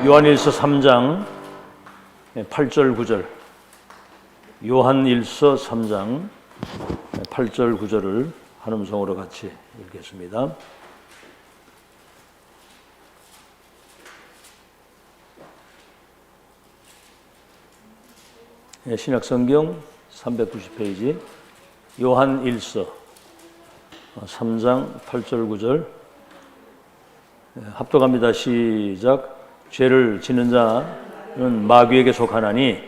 요한일서 3장 8절 9절 요한일서 3장 8절 9절을 한 음성으로 같이 읽겠습니다. 신약성경 390페이지 요한일서 3장 8절 9절 합독합니다. 시작. 죄를 짓는 자는 마귀에게 속하나니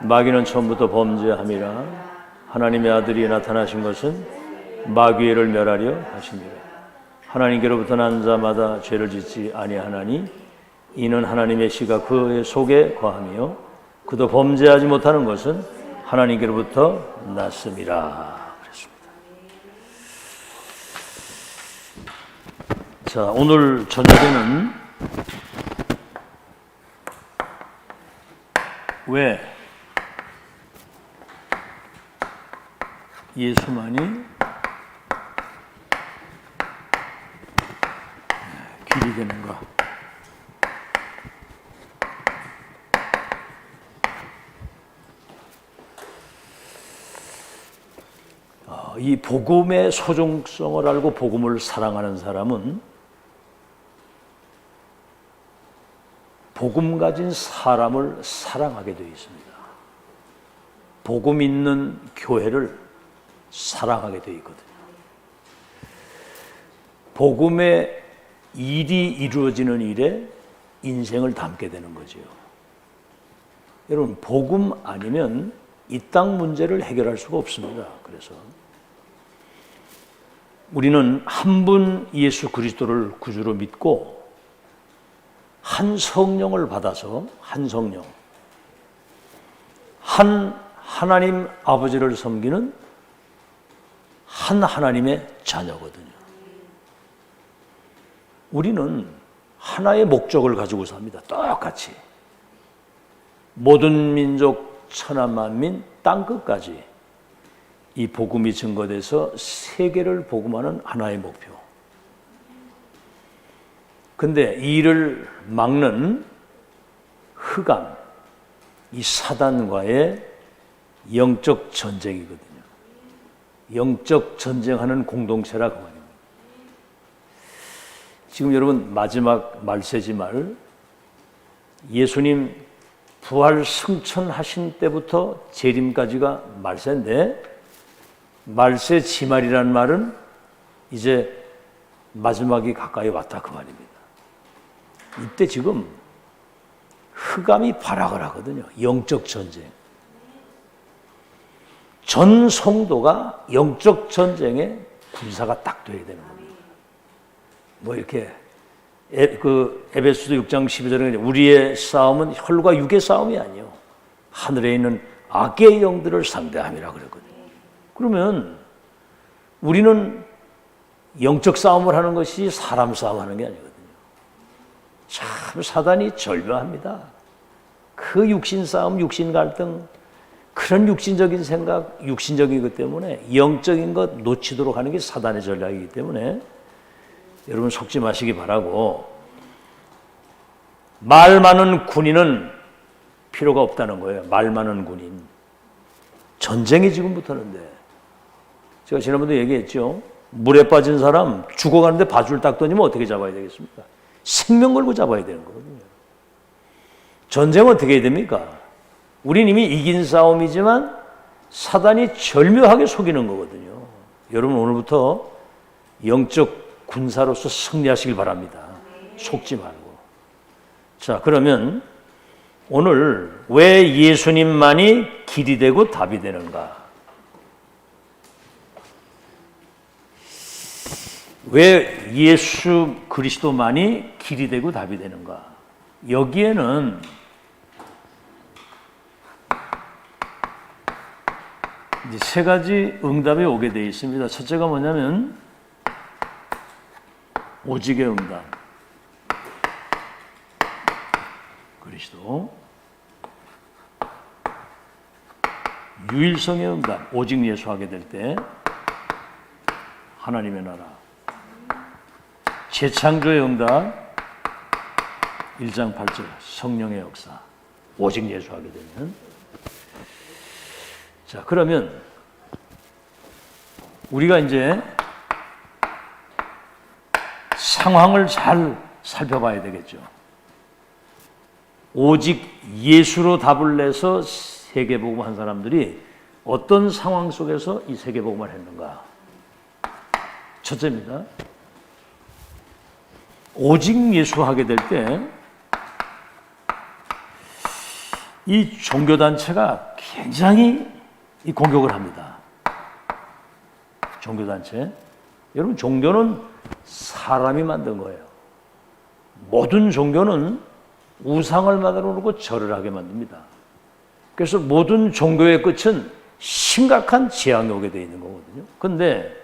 마귀는 처음부터 범죄함이라. 하나님의 아들이 나타나신 것은 마귀를 멸하려 하심이라. 하나님께로부터 난 자마다 죄를 짓지 아니하나니 이는 하나님의 씨가 그의 속에 거하며 그도 범죄하지 못하는 것은 하나님께로부터 났음이라. 그랬습니다. 자, 오늘 저녁에는 왜 예수만이 길이 되는가? 이 복음의 소중성을 알고 복음을 사랑하는 사람은 복음 가진 사람을 사랑하게 되어 있습니다. 복음 있는 교회를 사랑하게 되어 있거든요. 복음의 일이 이루어지는 일에 인생을 담게 되는 거죠. 여러분, 복음 아니면 이 땅 문제를 해결할 수가 없습니다. 그래서 우리는 한 분 예수 그리스도를 구주로 믿고 한 성령을 받아서 한 성령, 한 하나님 아버지를 섬기는 한 하나님의 자녀거든요. 우리는 하나의 목적을 가지고 삽니다. 똑같이. 모든 민족, 천하 만민, 땅끝까지 이 복음이 증거돼서 세계를 복음하는 하나의 목표. 근데 이를 막는 흑암, 이 사단과의 영적 전쟁이거든요. 영적 전쟁하는 공동체라 그 말입니다. 지금 여러분 마지막 말세지말 예수님 부활 승천하신 때부터 재림까지가 말세인데 말세 지말이라는 말은 이제 마지막이 가까이 왔다 그 말입니다. 이때 지금 흑암이 발악을 하거든요. 영적 전쟁. 전 성도가 영적 전쟁의 군사가 딱 돼야 되는 겁니다. 뭐 이렇게 에베소서 6장 12절에 우리의 싸움은 혈과 육의 싸움이 아니요 하늘에 있는 악의 영들을 상대함이라 그랬거든요. 그러면 우리는 영적 싸움을 하는 것이 사람 싸움하는 게 아니거든요. 참 사단이 절묘합니다. 그 육신 싸움, 육신 갈등, 그런 육신적인 생각, 육신적인 것 때문에 영적인 것 놓치도록 하는 게 사단의 전략이기 때문에 여러분 속지 마시기 바라고, 말 많은 군인은 필요가 없다는 거예요. 말 많은 군인. 전쟁이 지금 붙었는데 제가 지난번도 얘기했죠. 물에 빠진 사람 죽어가는데 밧줄 딱 던지면 어떻게 잡아야 되겠습니까? 생명 걸고 잡아야 되는 거거든요. 전쟁은 어떻게 해야 됩니까? 우린 이미 이긴 싸움이지만 사단이 절묘하게 속이는 거거든요. 여러분 오늘부터 영적 군사로서 승리하시길 바랍니다. 속지 말고. 자, 그러면 오늘 왜 예수님만이 길이 되고 답이 되는가? 왜 예수 그리스도만이 길이 되고 답이 되는가? 여기에는 이제 세 가지 응답이 오게 되어 있습니다. 첫째가 뭐냐면 오직의 응답. 그리스도. 유일성의 응답. 오직 예수하게 될 때 하나님의 나라. 재창조의 응답. 1장 8절 성령의 역사. 오직 예수하게 되면. 자, 그러면 우리가 이제 상황을 잘 살펴봐야 되겠죠. 오직 예수로 답을 내서 세계복음 한 사람들이 어떤 상황 속에서 이 세계복음을 했는가? 첫째입니다. 오직 예수 하게 될 때 이 종교단체가 굉장히 이 공격을 합니다. 종교단체. 여러분, 종교는 사람이 만든 거예요. 모든 종교는 우상을 만들어 놓고 절을 하게 만듭니다. 그래서 모든 종교의 끝은 심각한 재앙이 오게 되어 있는 거거든요. 그런데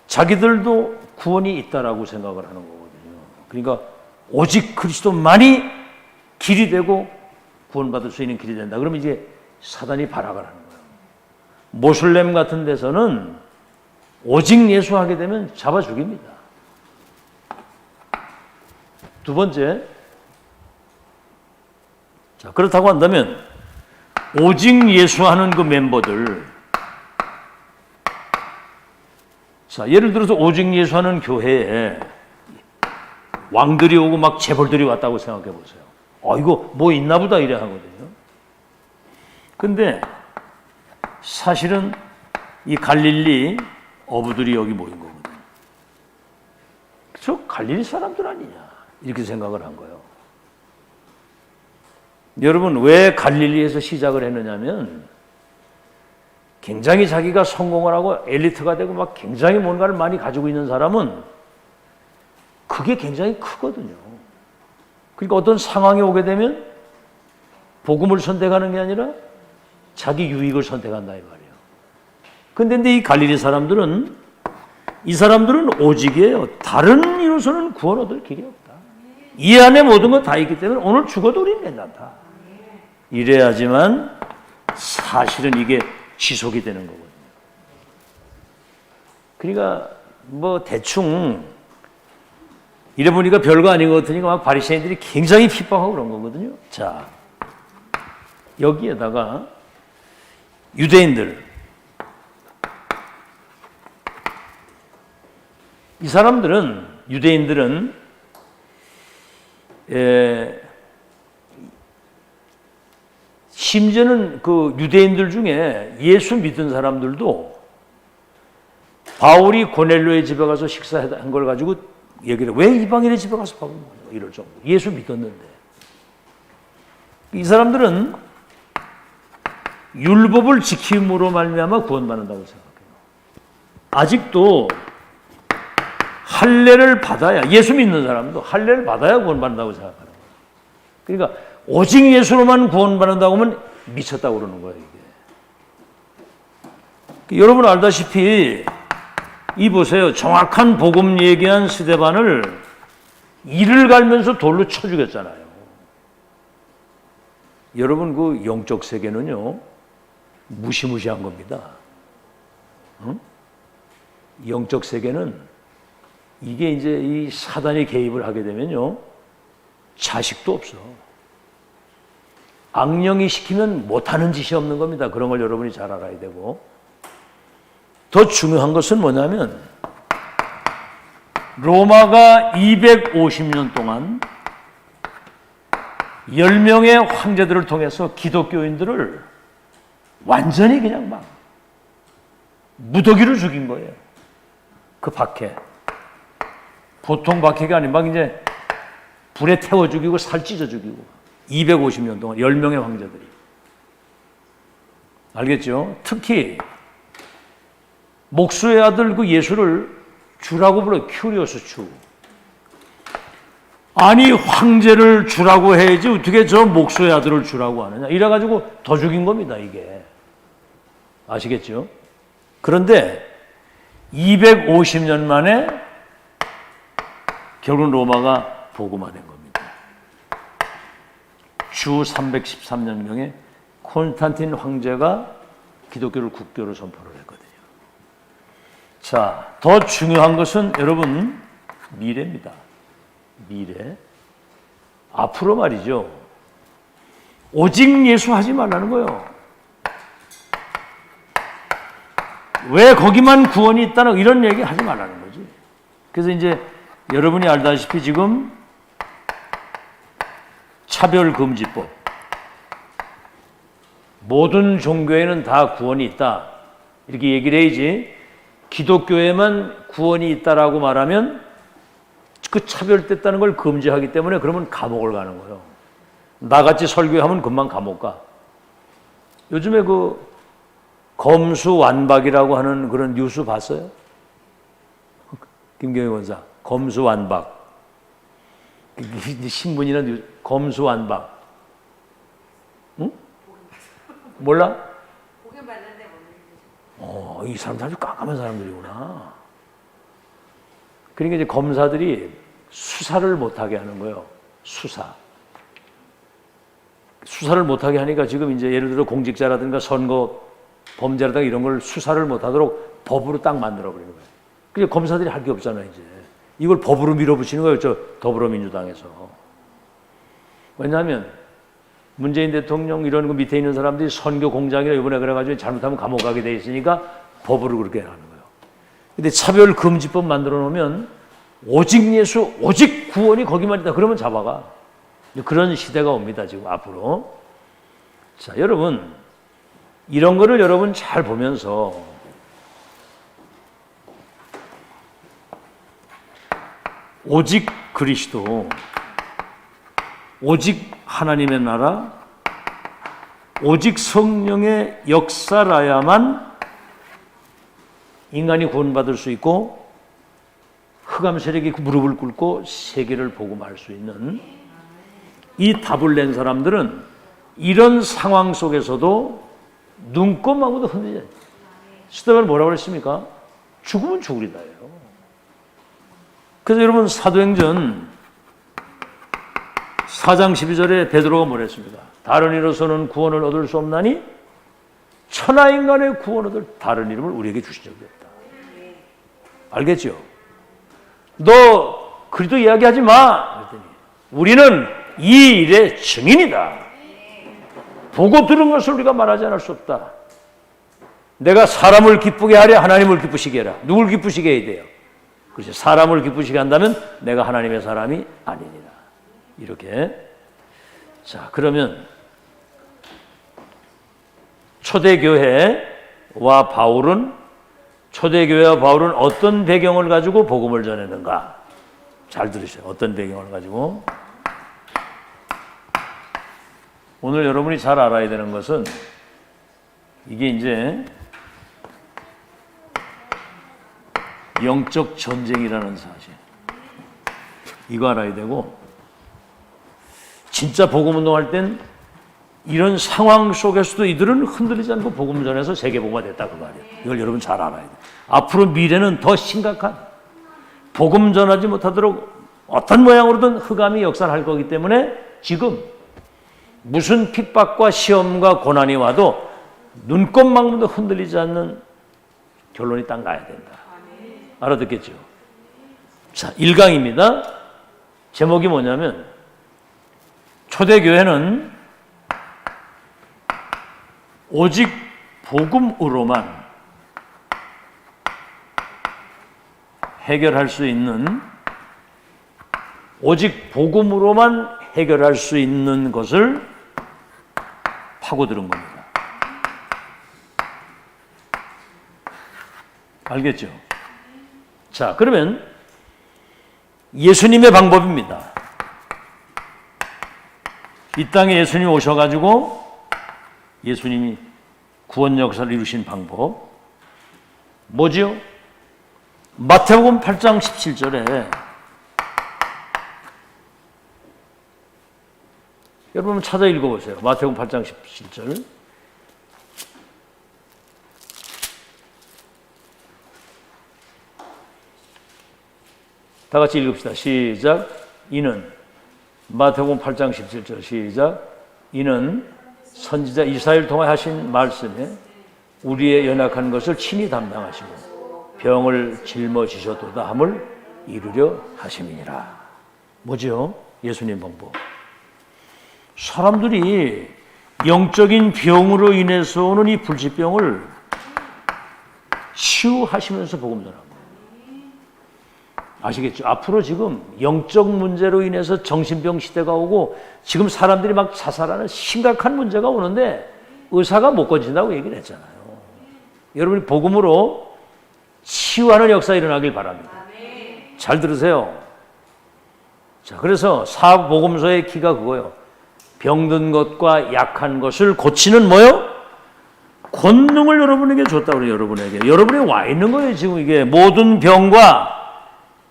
자기들도 구원이 있다라고 생각을 하는 거거든요. 그러니까 오직 그리스도만이 길이 되고 구원받을 수 있는 길이 된다. 그러면 이제 사단이 발악을 하는 거예요. 모슬렘 같은 데서는 오직 예수 하게 되면 잡아 죽입니다. 두 번째, 자, 그렇다고 한다면 오직 예수 하는 그 멤버들, 자, 예를 들어서 오직 예수 하는 교회에 왕들이 오고 막 재벌들이 왔다고 생각해 보세요. 이거 뭐 있나 보다 이래 하거든요. 근데 사실은 이 갈릴리 어부들이 여기 모인 거거든요. 저 갈릴리 사람들 아니냐 이렇게 생각을 한 거예요. 여러분, 왜 갈릴리에서 시작을 했느냐면 굉장히 자기가 성공을 하고 엘리트가 되고 막 굉장히 뭔가를 많이 가지고 있는 사람은 그게 굉장히 크거든요. 그러니까 어떤 상황이 오게 되면 복음을 선택하는 게 아니라 자기 유익을 선택한다 이 말이에요. 근데 이 갈릴리 사람들은, 이 사람들은 오직이에요. 다른 이로서는 구원 얻을 길이 없다. 이 안에 모든 것 다 있기 때문에 오늘 죽어도 우리는 괜찮다. 이래야지만 사실은 이게 지속이 되는 거거든요. 그러니까 뭐 대충 이래 보니까 별거 아닌 것 같으니까 막 바리새인들이 굉장히 핍박하고 그런 거거든요. 자, 여기에다가 유대인들, 이 사람들은, 유대인들은 심지어는 그 유대인들 중에 예수 믿은 사람들도 바울이 고넬료의 집에 가서 식사한 걸 가지고 얘기를 왜 이방인의 집에 가서 밥을 먹냐 이럴 정도. 예수 믿었는데. 이 사람들은 율법을 지킴으로 말미암아 구원받는다고 생각해요. 아직도 할례를 받아야, 예수 믿는 사람도 할례를 받아야 구원받는다고 생각하는 거예요. 그러니까 오직 예수로만 구원받는다고 하면 미쳤다고 그러는 거예요, 이게. 여러분 알다시피 이 보세요. 정확한 복음 얘기한 스데반을 이를 갈면서 돌로 쳐 죽였잖아요. 여러분, 그 영적 세계는요, 무시무시한 겁니다. 응? 영적 세계는 이게 이제 이 사단이 개입을 하게 되면요, 자식도 없어. 악령이 시키면 못하는 짓이 없는 겁니다. 그런 걸 여러분이 잘 알아야 되고. 더 중요한 것은 뭐냐면 로마가 250년 동안 10명의 황제들을 통해서 기독교인들을 완전히 그냥 막 무더기로 죽인 거예요. 그 박해. 보통 박해가 아닌 막 이제 불에 태워 죽이고 살 찢어 죽이고 250년 동안 10명의 황제들이. 알겠죠? 특히 목수의 아들 그 예수를 주라고 불러요. 큐리오스 주. 아니 황제를 주라고 해야지 어떻게 저 목수의 아들을 주라고 하느냐. 이래가지고 더 죽인 겁니다. 이게. 아시겠죠? 그런데 250년 만에 결국 로마가 복음화된 겁니다. 주 313년경에 콘스탄틴 황제가 기독교를 국교로 선포를 했거든요. 자, 더 중요한 것은 여러분 미래입니다. 미래. 앞으로 말이죠. 오직 예수 하지 말라는 거예요. 왜 거기만 구원이 있다는 이런 얘기 하지 말라는 거지. 그래서 이제 여러분이 알다시피 지금 차별금지법, 모든 종교에는 다 구원이 있다 이렇게 얘기를 해야지, 기독교에만 구원이 있다라고 말하면 그 차별됐다는 걸 금지하기 때문에 그러면 감옥을 가는 거예요. 나같이 설교하면 금방 감옥 가. 요즘에 그 검수완박이라고 하는 그런 뉴스 봤어요? 김경희 권사, 검수완박. 신문이나 뉴스, 검수완박. 응? 몰라? 보긴 봤는데 모르겠어요. 이 사람들 아주 깜깜한 사람들이구나. 그러니까 이제 검사들이 수사를 못하게 하는 거예요. 수사를 못하게 하니까 지금 이제 예를 들어 공직자라든가 선거 범죄라든가 이런 걸 수사를 못하도록 법으로 딱 만들어 버리는 거예요. 그러니까 검사들이 할 게 없잖아요, 이제. 이걸 법으로 밀어붙이는 거예요, 저 더불어민주당에서. 왜냐하면 문재인 대통령 이런 거 밑에 있는 사람들이 선교 공장이나 이번에 그래가지고 잘못하면 감옥 가게 돼 있으니까 법으로 그렇게 하는 거예요. 근데 차별금지법 만들어 놓으면 오직 예수, 오직 구원이 거기만 있다. 그러면 잡아가. 그런 시대가 옵니다, 지금 앞으로. 자, 여러분, 이런 거를 여러분 잘 보면서 오직 그리스도, 오직 하나님의 나라, 오직 성령의 역사라야만 인간이 구원받을 수 있고 흑암 세력이 무릎을 꿇고 세계를 복음할 수 있는 이 답을 낸 사람들은 이런 상황 속에서도 눈꼽만고도 흔들지 않아요. 스테반은 뭐라고 그랬습니까? 죽으면 죽으리다예요. 그래서 여러분 사도행전 4장 12절에 베드로가 뭐랬습니까? 다른 이로서는 구원을 얻을 수 없나니 천하인간의 구원 얻을 다른 이름을 우리에게 주신 적이 없다. 알겠죠? 너 그리스도 이야기하지 마. 그랬더니 우리는 이 일의 증인이다. 보고 들은 것을 우리가 말하지 않을 수 없다. 내가 사람을 기쁘게 하랴 하나님을 기쁘시게 해라. 누굴 기쁘시게 해야 돼요? 그렇죠. 사람을 기쁘시게 한다면 내가 하나님의 사람이 아니니라. 이렇게. 자, 그러면 초대교회와 바울은 어떤 배경을 가지고 복음을 전했는가? 잘 들으세요. 어떤 배경을 가지고? 오늘 여러분이 잘 알아야 되는 것은 이게 이제 영적 전쟁이라는 사실. 이거 알아야 되고, 진짜 복음 운동할 땐 이런 상황 속에서도 이들은 흔들리지 않고 복음 전해서 세계복음화 됐다 그 말이에요. 이걸 여러분 잘 알아야 돼요. 앞으로 미래는 더 심각한, 복음 전하지 못하도록 어떤 모양으로든 흑암이 역사할 거기 때문에 지금 무슨 핍박과 시험과 고난이 와도 눈꼽만큼도 흔들리지 않는 결론이 딱 나야 된다. 알아듣겠죠? 자, 1강입니다. 제목이 뭐냐면 초대교회는 오직 복음으로만 해결할 수 있는, 오직 복음으로만 해결할 수 있는 것을 파고드는 겁니다. 알겠죠? 자, 그러면 예수님의 방법입니다. 이 땅에 예수님이 오셔가지고 예수님이 구원 역사를 이루신 방법 뭐지요? 마태복음 8장 17절에 여러분 찾아 읽어보세요. 마태복음 8장 17절. 다 같이 읽읍시다. 시작. 이는 마태복음 8장 17절 시작. 이는 선지자 이사야를 통해 하신 말씀에 우리의 연약한 것을 친히 담당하시고 병을 짊어지셔도다 함을 이루려 하심이니라. 뭐죠? 예수님 방법. 사람들이 영적인 병으로 인해서 오는 이 불치병을 치유하시면서 복음 전합니다. 아시겠죠? 앞으로 지금 영적 문제로 인해서 정신병 시대가 오고 지금 사람들이 막 자살하는 심각한 문제가 오는데 의사가 못 고친다고 얘기를 했잖아요. 여러분이 복음으로 치유하는 역사 일어나길 바랍니다. 잘 들으세요. 자, 그래서 사복음서의 키가 그거예요. 병든 것과 약한 것을 고치는 뭐요? 권능을 여러분에게 줬다고 그래요. 여러분에게 와 있는 거예요. 지금 이게 모든 병과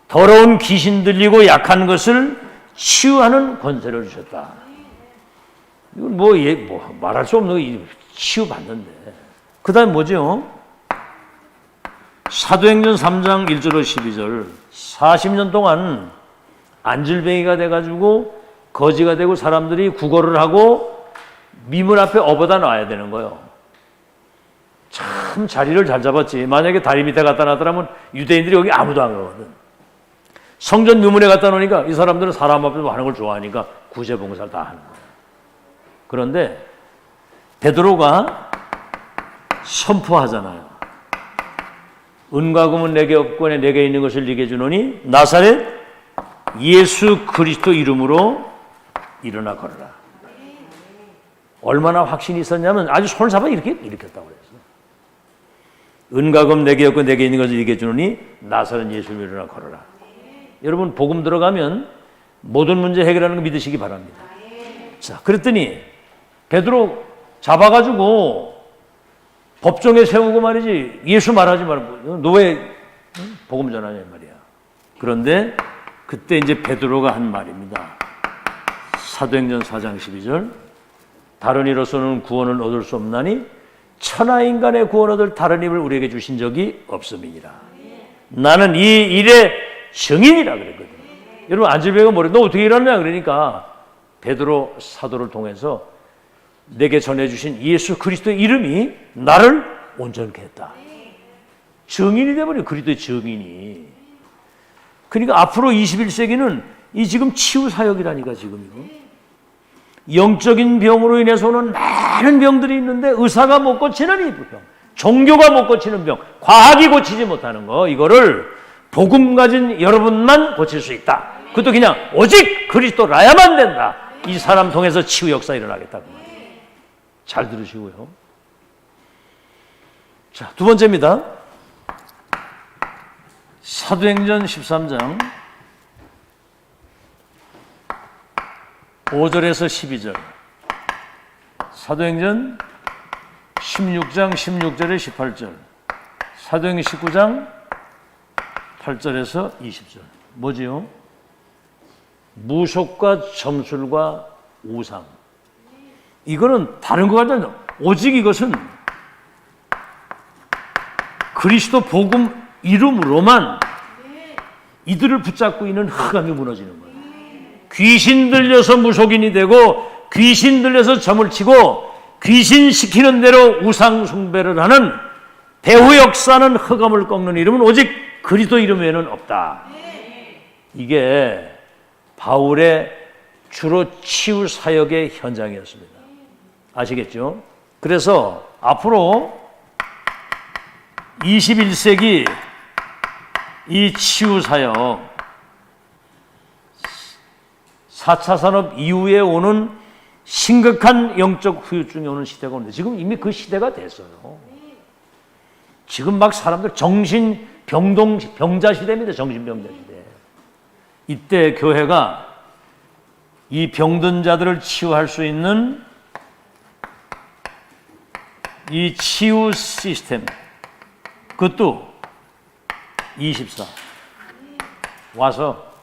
더러운 귀신 들리고 약한 것을 치유하는 권세를 주셨다. 이건 뭐 말할 수 없는 거 치유 받는데. 그다음 뭐죠? 사도행전 3장 1절로 12절. 40년 동안 안질뱅이가 돼가지고 거지가 되고 사람들이 구걸을 하고 미문 앞에 업어다 놔야 되는 거예요. 참 자리를 잘 잡았지. 만약에 다리 밑에 갖다 놨더라면 유대인들이 여기 아무도 안 가거든. 성전 묘문에 갖다 놓으니까 이 사람들은 사람 앞에서 하는 걸 좋아하니까 구제봉사를 다 하는 거예요. 그런데 베드로가 선포하잖아요. 은과 금은 내게 없고 내게 있는 것을 네게 주노니 나사렛 예수 그리스도 이름으로 일어나 걸어라. 얼마나 확신이 있었냐면 아주 손을 잡아 이렇게 일으켰다고 그랬어. 은과 금 내게 없고 내게 있는 것을 네게 주노니 나사렛 예수 이름으로 일어나 걸어라. 여러분 복음 들어가면 모든 문제 해결하는 거 믿으시기 바랍니다. 자, 그랬더니 베드로 잡아가지고 법정에 세우고 말이지 예수 말하지 말고 너 왜 복음 전하냐 말이야. 그런데 그때 이제 베드로가 한 말입니다. 사도행전 4장 12절. 다른 이로서는 구원을 얻을 수 없나니 천하인간의 구원 얻을 다른 힘을 우리에게 주신 적이 없음이니라. 나는 이 일의 증인이라 그랬거든요. 여러분 안질뱅이가 뭐래? 너 어떻게 일하느냐 그러니까 베드로 사도를 통해서 내게 전해주신 예수 그리스도의 이름이 나를 온전케 했다. 증인이 되어버려. 그리스도의 증인이. 그러니까 앞으로 21세기는 이 지금 치유 사역이라니까 지금 이거. 영적인 병으로 인해서 오는 많은 병들이 있는데 의사가 못 고치는 이 병, 종교가 못 고치는 병, 과학이 고치지 못하는 거, 이거를 복음 가진 여러분만 고칠 수 있다. 그것도 그냥 오직 그리스도라야만 된다. 이 사람 통해서 치유 역사 일어나겠다고 말이에요. 잘 들으시고요. 자, 두 번째입니다. 사도행전 13장 5절에서 12절. 사도행전 16장 16절에 18절. 사도행전 19장 8절에서 20절. 뭐지요? 무속과 점술과 우상. 이거는 다른 거 같지 않아요. 오직 이것은 그리스도 복음 이름으로만 이들을 붙잡고 있는 흑암이 무너지는 거예요. 귀신 들려서 무속인이 되고 귀신 들려서 점을 치고 귀신 시키는 대로 우상 숭배를 하는 배후 역사는 흑암을 꺾는 이름은 오직 그리스도 이름 외에는 없다. 이게 바울의 주로 치유 사역의 현장이었습니다. 아시겠죠? 그래서 앞으로 21세기 이 치유 사역 4차 산업 이후에 오는 심각한 영적 후유증이 오는 시대가 오는데 지금 이미 그 시대가 됐어요. 지금 막 사람들 병자 시대입니다. 정신병자 시대. 이때 교회가 이 병든 자들을 치유할 수 있는 이 치유 시스템, 그것도 24 와서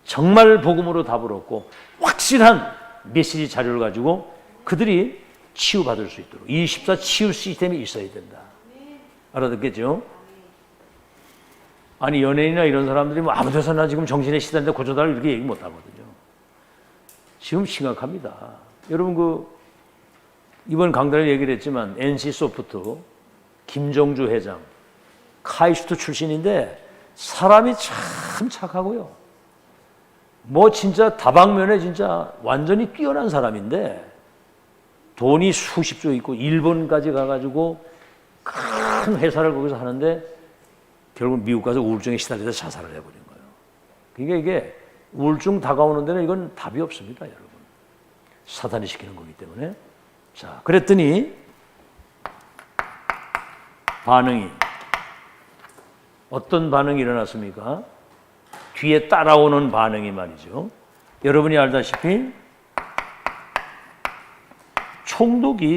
정말 복음으로 답을 얻고 확실한 메시지 자료를 가지고 그들이 치유받을 수 있도록 24 치유 시스템이 있어야 된다. 알아듣겠죠? 아니 연예인이나 이런 사람들이 뭐 아무 데서나 지금 정신의 시대인데 고쳐달라고 이렇게 얘기 못 하거든요. 지금 심각합니다. 여러분 이번 강단에 얘기를 했지만 NC소프트 김정주 회장 카이스트 출신인데 사람이 참 착하고요. 뭐 진짜 다방면에 진짜 완전히 뛰어난 사람인데 돈이 수십조 있고 일본까지 가가지고 큰 회사를 거기서 하는데 결국 미국 가서 우울증에 시달려서 자살을 해버린 거예요. 그러니까 이게 우울증 다가오는 데는 이건 답이 없습니다, 여러분. 사탄이 시키는 거기 때문에. 자, 그랬더니 반응이 어떤 반응이 일어났습니까? 뒤에 따라오는 반응이 말이죠. 여러분이 알다시피 총독이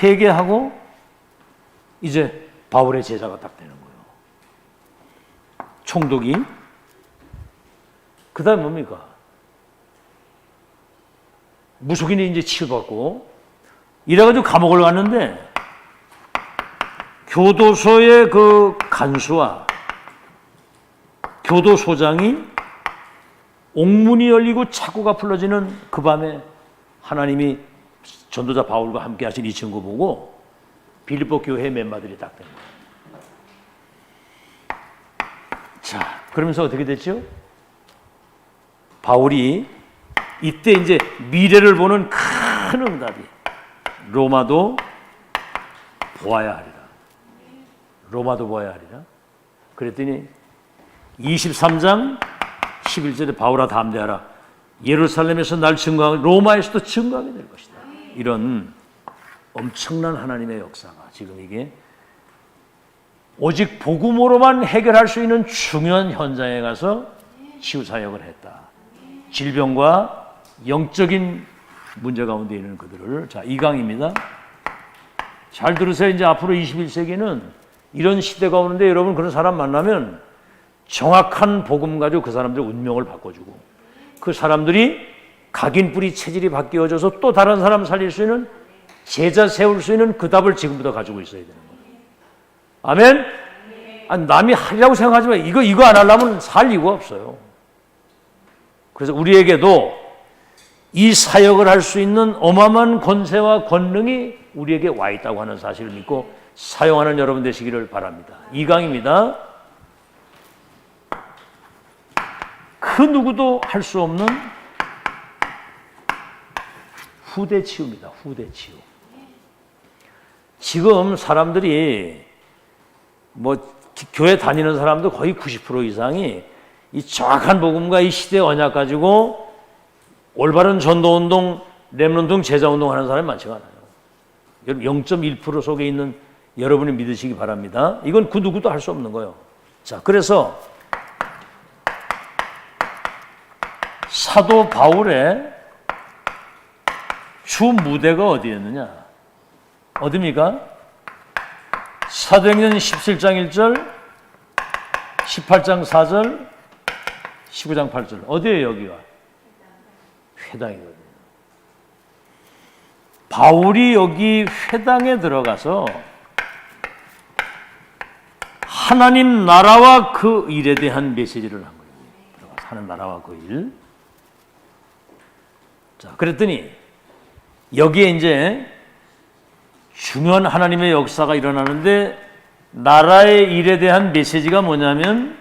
회개하고 이제 바울의 제자가 딱 되는 거예요. 총독이. 그 다음에 뭡니까? 무속인이 이제 치유받고 이래가지고 감옥을 갔는데 교도소의 그 간수와 교도소장이 옥문이 열리고 창고가 풀러지는 그 밤에 하나님이 전도자 바울과 함께 하신 이 친구 보고 빌립보 교회 멤버들이 딱 된 거예요. 자, 그러면서 어떻게 됐죠? 바울이 이때 이제 미래를 보는 큰 응답이 로마도 보아야 하리라. 로마도 보아야 하리라. 그랬더니 23장 11절에 바울아 담대하라. 예루살렘에서 날 증거하고 로마에서도 증거하게 될 것이다. 이런 엄청난 하나님의 역사가 지금 이게 오직 복음으로만 해결할 수 있는 중요한 현장에 가서 치유사역을 했다. 질병과 영적인 문제 가운데 있는 그들을. 자, 2강입니다. 잘 들으세요. 이제 앞으로 21세기는 이런 시대가 오는데 여러분 그런 사람 만나면 정확한 복음 가지고 그 사람들의 운명을 바꿔주고 그 사람들이 각인뿌리 체질이 바뀌어져서 또 다른 사람 살릴 수 있는 제자 세울 수 있는 그 답을 지금부터 가지고 있어야 되는 거예요. 아멘? 아니, 남이 하리라고 생각하지만 이거 안 하려면 살 이유가 없어요. 그래서 우리에게도 이 사역을 할 수 있는 어마어마한 권세와 권능이 우리에게 와 있다고 하는 사실을 믿고 사용하는 여러분 되시기를 바랍니다. 2강입니다. 그 누구도 할 수 없는 후대 치유입니다. 후대 치유. 지금 사람들이 뭐 교회 다니는 사람도 거의 90% 이상이 이 정확한 복음과 이 시대의 언약 가지고 올바른 전도운동, 렘넌트 제자운동 하는 사람이 많지가 않아요. 0.1% 속에 있는 여러분이 믿으시기 바랍니다. 이건 그 누구도 할 수 없는 거예요. 자, 그래서 사도 바울의 주 무대가 어디였느냐? 어디입니까? 사도행전 17장 1절, 18장 4절, 19장 8절. 어디예요, 여기가? 회당이거든요. 바울이 여기 회당에 들어가서 하나님 나라와 그 일에 대한 메시지를 한 거예요. 들어가서 하나님 나라와 그 일. 자, 그랬더니 여기에 이제 중요한 하나님의 역사가 일어나는데 나라의 일에 대한 메시지가 뭐냐면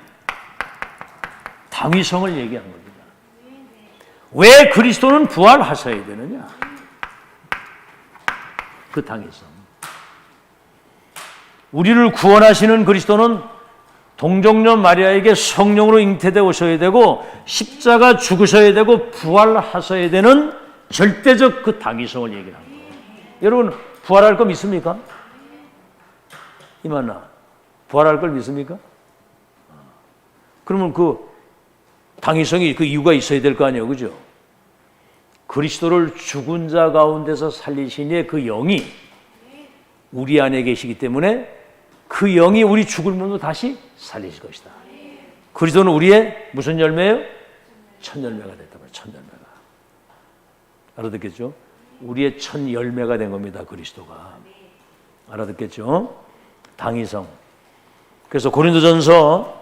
당위성을 얘기한 겁니다. 왜 그리스도는 부활하셔야 되느냐? 그 당위성. 우리를 구원하시는 그리스도는 동정녀 마리아에게 성령으로 잉태되어 오셔야 되고 십자가 죽으셔야 되고 부활하셔야 되는 절대적 그 당위성을 얘기하는 거예요. 여러분 부활할 거 믿습니까? 이만나 부활할 걸 믿습니까? 그러면 그 당위성이 그 이유가 있어야 될 거 아니에요, 그죠? 그리스도를 죽은 자 가운데서 살리신 이의 그 영이 우리 안에 계시기 때문에 그 영이 우리 죽을 몸도 다시 살리실 것이다. 그리스도는 우리의 무슨 열매예요? 첫 열매가 됐다 말이에요. 첫 열매가. 알아듣겠죠? 우리의 첫 열매가 된 겁니다. 그리스도가. 알아듣겠죠? 당위성. 그래서 고린도전서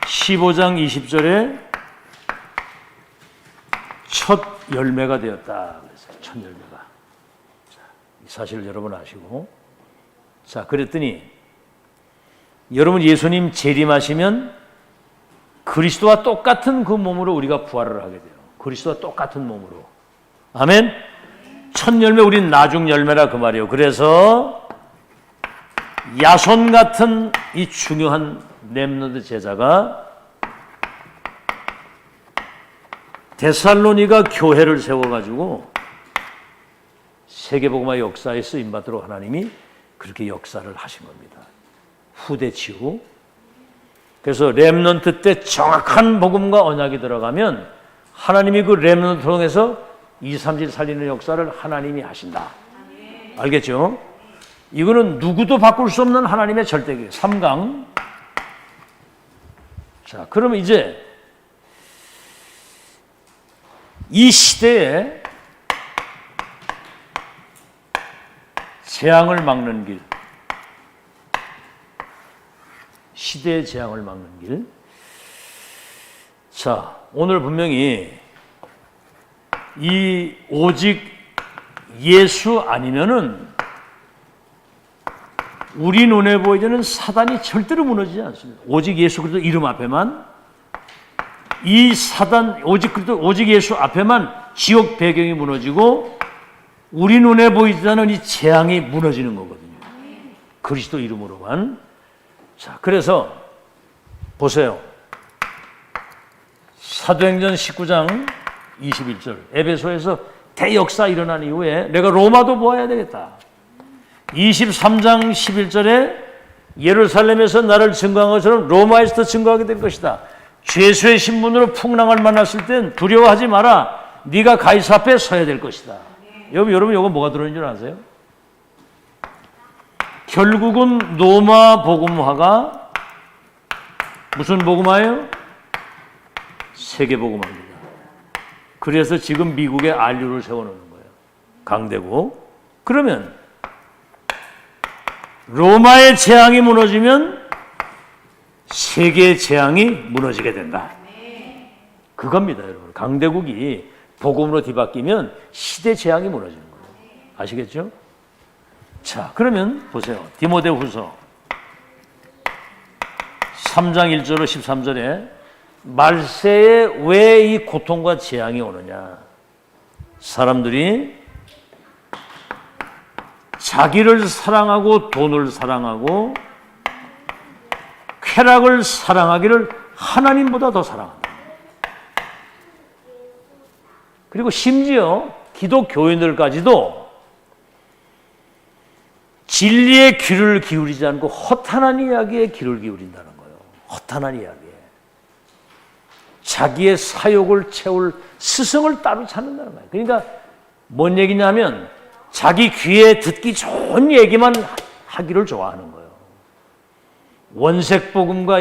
15장 20절에 첫 열매가 되었다. 그래서 첫 열매가. 자, 이 사실을 여러분 아시고. 자, 그랬더니 여러분 예수님 재림하시면 그리스도와 똑같은 그 몸으로 우리가 부활을 하게 돼요. 그리스도와 똑같은 몸으로. 아멘. 첫 열매 우린 나중 열매라 그 말이에요. 그래서 야손 같은 이 중요한 렘넌트 제자가 데살로니가 교회를 세워가지고 세계복음화 역사에 쓰임받도록 하나님이 그렇게 역사를 하신 겁니다. 후대치고. 그래서 렘넌트 때 정확한 복음과 언약이 들어가면 하나님이 그 렘넌트 통해서 2, 3질 살리는 역사를 하나님이 하신다. 알겠죠? 이거는 누구도 바꿀 수 없는 하나님의 절대계획. 3강. 자, 그러면 이제 이 시대에 재앙을 막는 길, 시대의 재앙을 막는 길. 자, 오늘 분명히 이 오직 예수 아니면은 우리 눈에 보이는 사단이 절대로 무너지지 않습니다. 오직 예수 그리스도 이름 앞에만 이 사단 오직 예수 앞에만 지옥 배경이 무너지고 우리 눈에 보이지 않는 이 재앙이 무너지는 거거든요. 그리스도 이름으로만. 자, 그래서 보세요. 사도행전 19장 21절 에베소에서 대역사 일어난 이후에 내가 로마도 보아야 되겠다. 23장 11절에 예루살렘에서 나를 증거한 것처럼 로마에서도 증거하게 될 것이다. 죄수의 신분으로 풍랑을 만났을 땐 두려워하지 마라. 네가 가이사 앞에 서야 될 것이다. 여러분 이거 뭐가 들어있는 줄 아세요? 결국은 로마 복음화가 무슨 복음화예요? 세계 복음화입니다. 그래서 지금 미국에 RU를 세워놓는 거예요. 강대국. 그러면 로마의 재앙이 무너지면 세계의 재앙이 무너지게 된다. 그겁니다, 여러분. 강대국이 복음으로 뒤바뀌면 시대 재앙이 무너지는 거예요. 아시겠죠? 자, 그러면 보세요. 디모데후서 3장 1절로 13절에 말세에 왜 이 고통과 재앙이 오느냐? 사람들이 자기를 사랑하고 돈을 사랑하고 쾌락을 사랑하기를 하나님보다 더 사랑한다. 그리고 심지어 기독교인들까지도 진리의 귀를 기울이지 않고 허탄한 이야기에 귀를 기울인다는 거예요. 허탄한 이야기에. 자기의 사욕을 채울 스승을 따로 찾는다는 거예요. 그러니까 뭔 얘기냐면 자기 귀에 듣기 좋은 얘기만 하기를 좋아하는 거예요. 원색 복음과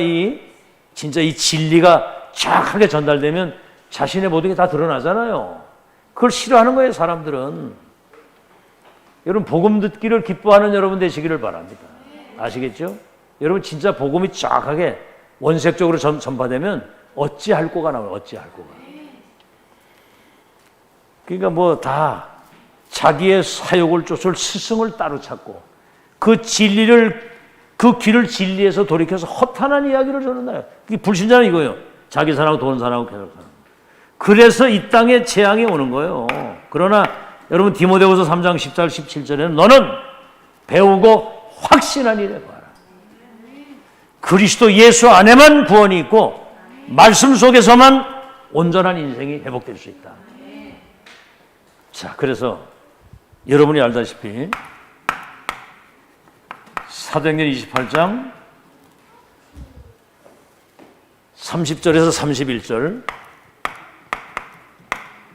진짜 이 진리가 정확하게 전달되면 자신의 모든 게 다 드러나잖아요. 그걸 싫어하는 거예요, 사람들은. 여러분 복음 듣기를 기뻐하는 여러분 되시기를 바랍니다. 아시겠죠? 여러분 진짜 복음이 정확하게 원색적으로 전파되면 어찌할 거가 나와요. 어찌할 거가. 그러니까 뭐 다 자기의 사욕을 쫓을 스승을 따로 찾고 그 귀를 진리에서 돌이켜서 허탄한 이야기를 전한다. 이 불신자는 이거예요. 자기 사랑하고 돈 사랑하고 쾌락 사랑. 그래서 이 땅에 재앙이 오는 거예요. 그러나 여러분 디모데후서 3장 14절 17절에는 너는 배우고 확신한 일에 봐라. 그리스도 예수 안에만 구원이 있고 말씀 속에서만 온전한 인생이 회복될 수 있다. 자, 그래서 여러분이 알다시피 사도행전 28장 30절에서 31절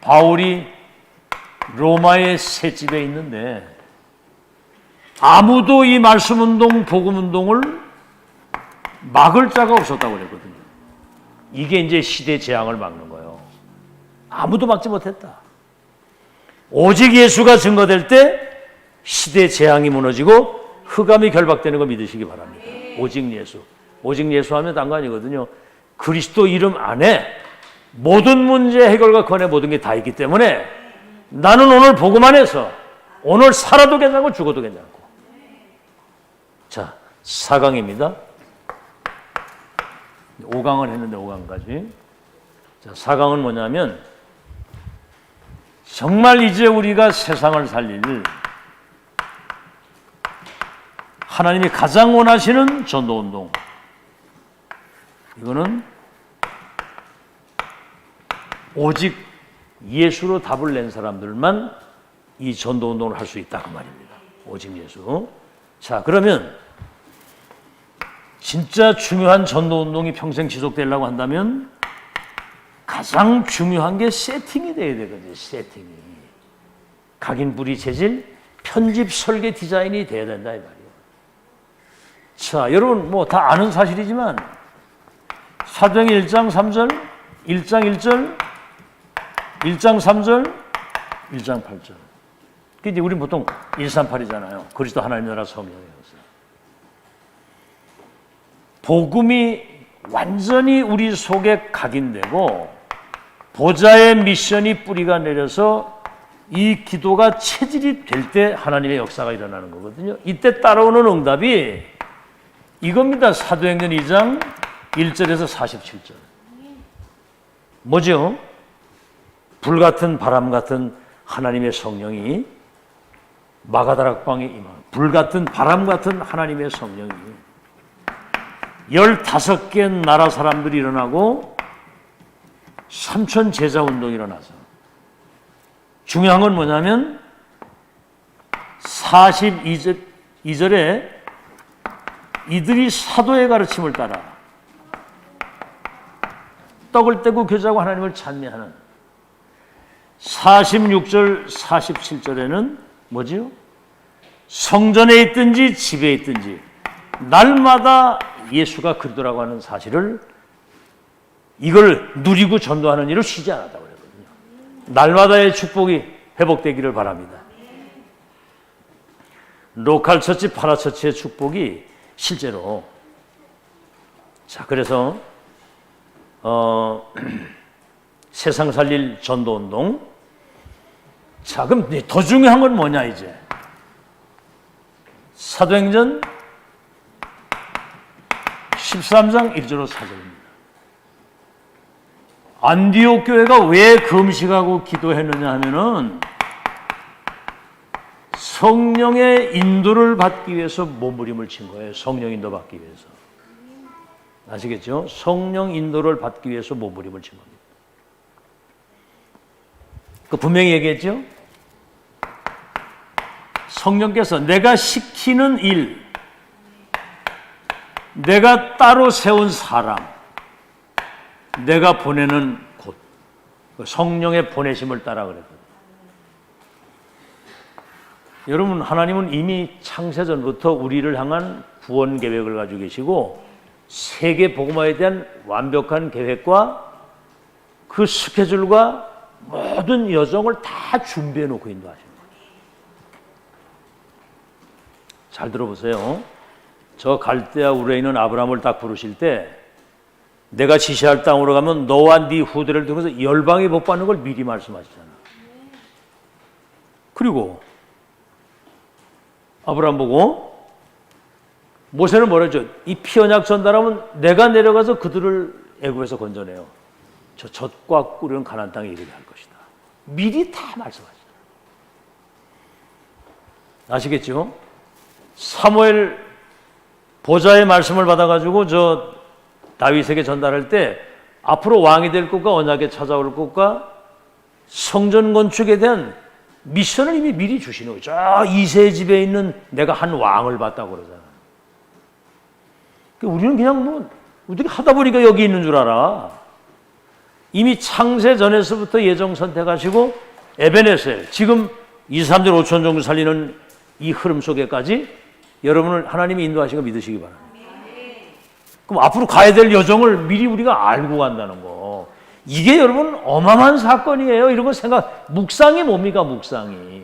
바울이 로마의 셋집에 있는데 아무도 이 말씀운동, 복음운동을 막을 자가 없었다고 그랬거든요. 이게 이제 시대 재앙을 막는 거예요. 아무도 막지 못했다. 오직 예수가 증거될 때 시대 재앙이 무너지고 흑암이 결박되는 거 믿으시기 바랍니다. 오직 예수. 오직 예수 하면 딴 거 아니거든요. 그리스도 이름 안에 모든 문제 해결과 구원의 모든 게 다 있기 때문에 나는 오늘 복음 안에서 오늘 살아도 괜찮고 죽어도 괜찮고. 자, 4강입니다. 5강을 했는데 5강까지. 자, 4강은 뭐냐면 정말 이제 우리가 세상을 살릴 하나님이 가장 원하시는 전도운동. 이거는 오직 예수로 답을 낸 사람들만 이 전도운동을 할 수 있다 그 말입니다. 오직 예수. 자, 그러면 진짜 중요한 전도운동이 평생 지속되려고 한다면 가장 중요한 게 세팅이 돼야 되거든요. 세팅이. 각인, 부리, 재질, 편집, 설계, 디자인이 돼야 된다 이 말이에요. 자, 여러분 뭐 다 아는 사실이지만 사도행전 1장 3절, 1장 1절, 1장 3절, 1장 8절. 근데 우리 보통 138이잖아요. 그리스도 하나님 나라 성령이어서. 복음이 완전히 우리 속에 각인되고 보좌의 미션이 뿌리가 내려서 이 기도가 체질이 될 때 하나님의 역사가 일어나는 거거든요. 이때 따라오는 응답이 이겁니다. 사도행전 2장 1절에서 47절. 뭐죠? 불같은 바람 같은 하나님의 성령이 마가다락방에 임하는 불같은 바람 같은 하나님의 성령이 15개 나라 사람들이 일어나고 3천 제자 운동이 일어나서 중요한 건 뭐냐면 42절에 이들이 사도의 가르침을 따라 떡을 떼고 교제하고 하나님을 찬미하는 46절 47절에는 뭐지요? 성전에 있든지 집에 있든지 날마다 예수가 그리스도라고 하는 사실을 이걸 누리고 전도하는 일을 쉬지 않았다고 그랬거든요. 날마다의 축복이 회복되기를 바랍니다. 로컬 처치, 파라처치의 축복이 실제로 자 그래서 세상 살릴 전도운동. 자 그럼 더 중요한 건 뭐냐 이제 사도행전 13장 1절로 4절입니다. 안디옥 교회가 왜 금식하고 기도했느냐 하면은 성령의 인도를 받기 위해서 몸부림을 친 거예요. 성령 인도 받기 위해서. 아시겠죠? 성령 인도를 받기 위해서 몸부림을 친 겁니다. 그 분명히 얘기했죠? 성령께서 내가 시키는 일, 내가 따로 세운 사람, 내가 보내는 곳, 성령의 보내심을 따라 그랬거든요. 여러분, 하나님은 이미 창세전부터 우리를 향한 구원 계획을 가지고 계시고 세계 복음화에 대한 완벽한 계획과 그 스케줄과 모든 여정을 다 준비해 놓고 인도하십니다. 잘 들어보세요. 저 갈대아 우레에 있는 아브라함을 딱 부르실 때 내가 지시할 땅으로 가면 너와 네 후대를 통해서 열방이 복받는 걸 미리 말씀하시잖아. 그리고 아브라함 보고 모세는 뭐라 했죠? 이 피언약 전달하면 내가 내려가서 그들을 애굽에서 건져내요. 저 젖과 꿀은 가나안 땅에 이르게 할 것이다. 미리 다 말씀하시잖아요. 아시겠죠? 사무엘 보좌의 말씀을 받아가지고 저 다윗에게 전달할 때 앞으로 왕이 될 것과 언약에 찾아올 것과 성전 건축에 대한 미션을 이미 미리 주시는 거죠. 저 이세 집에 있는 내가 한 왕을 봤다고 그러잖아요. 우리는 그냥 뭐 우리가 하다 보니까 여기 있는 줄 알아. 이미 창세 전에서부터 예정 선택하시고 에베네셀 지금 2, 3절 5천 정도 살리는 이 흐름 속에까지 여러분을 하나님이 인도하신 거 믿으시기 바랍니다. 그럼 앞으로 가야 될 여정을 미리 우리가 알고 간다는 거. 이게 여러분 어마어마한 사건이에요. 이런 거 묵상이 뭡니까 묵상이.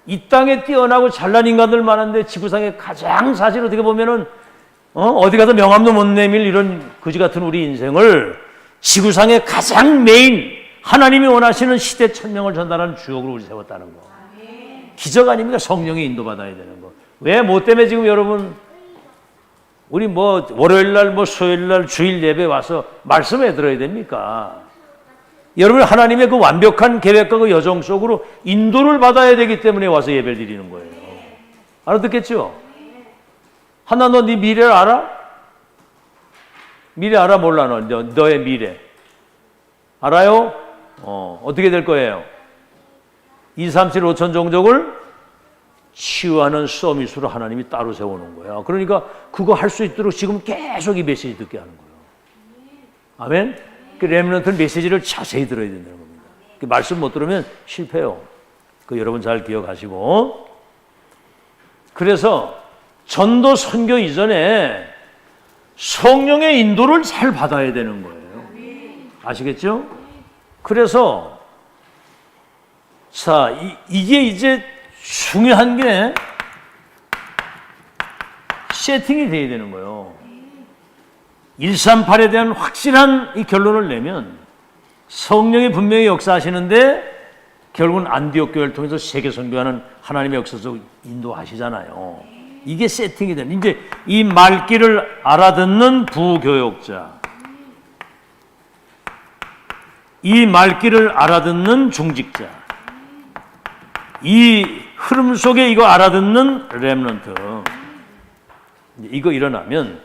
이 땅에 뛰어나고 잘난 인간들 많은데 지구상에 가장 사실 어떻게 보면은 어디 가서 명함도 못 내밀 이런 거지 같은 우리 인생을 지구상의 가장 메인 하나님이 원하시는 시대 천명을 전달하는 주역으로 우리 세웠다는 거. 기적 아닙니까? 성령의 인도받아야 되는 거. 왜? 뭐 때문에 지금 여러분 우리 뭐 월요일 날, 뭐 수요일 날 주일 예배 와서 말씀해 들어야 됩니까? 여러분 하나님의 그 완벽한 계획과 그 여정 속으로 인도를 받아야 되기 때문에 와서 예배를 드리는 거예요. 알아듣겠죠? 하나 너 네 미래를 알아? 미래 알아 몰라 너의 미래 알아요? 어떻게 될 거예요? 2, 3, 7, 5천 종족을 치유하는 서밋으로 하나님이 따로 세워놓은 거예요. 그러니까 그거 할 수 있도록 지금 계속 이 메시지 듣게 하는 거예요. 아멘? 그 렘넌트 메시지를 자세히 들어야 된다는 겁니다. 그 말씀 못 들으면 실패해요. 그 여러분 잘 기억하시고. 그래서 전도 선교 이전에 성령의 인도를 잘 받아야 되는 거예요. 아시겠죠? 그래서 자, 이게 이제 중요한 게 세팅이 돼야 되는 거예요. 138에 대한 확실한 이 결론을 내면 성령이 분명히 역사하시는데 결국은 안디옥 교회를 통해서 세계 선교하는 하나님의 역사적 인도하시잖아요. 이게 세팅이 되는 이제 이 말귀를 알아듣는 부교역자, 이 말귀를 알아듣는 중직자, 이 흐름 속에 이거 알아듣는 렘넌트, 이거 일어나면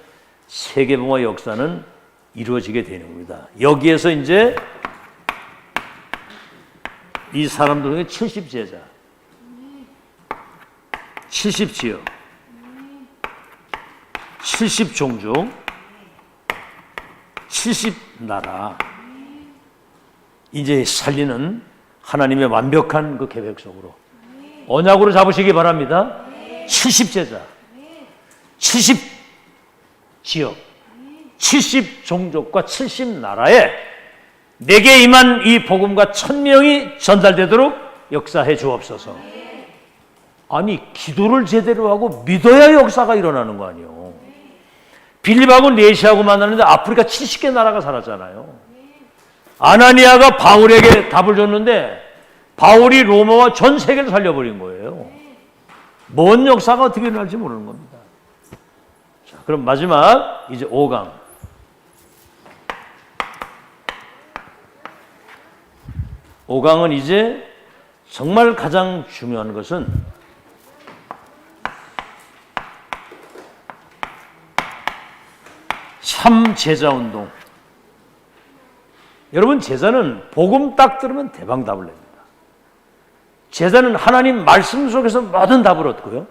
세계봉화 역사는 이루어지게 되는 겁니다. 여기에서 이제 이 사람들 중에 70제자, 70지역, 70종족, 70나라 이제 살리는 하나님의 완벽한 그 계획 속으로 언약으로 잡으시기 바랍니다. 70제자, 70지역, 70종족과 70나라에 내게 임한 이 복음과 1000명이 전달되도록 역사해 주옵소서. 아니 기도를 제대로 하고 믿어야 역사가 일어나는 거 아니에요. 빌립하고 네시하고 만났는데 아프리카 70개 나라가 살았잖아요. 아나니아가 바울에게 답을 줬는데 바울이 로마와 전 세계를 살려버린 거예요. 뭔 역사가 어떻게 일어날지 모르는 겁니다. 자, 그럼 마지막 이제 5강. 5강은 이제 정말 가장 중요한 것은 참 제자운동. 여러분 제자는 복음 딱 들으면 대방답을 냅니다. 제자는 하나님 말씀 속에서 모든 답을 얻고요.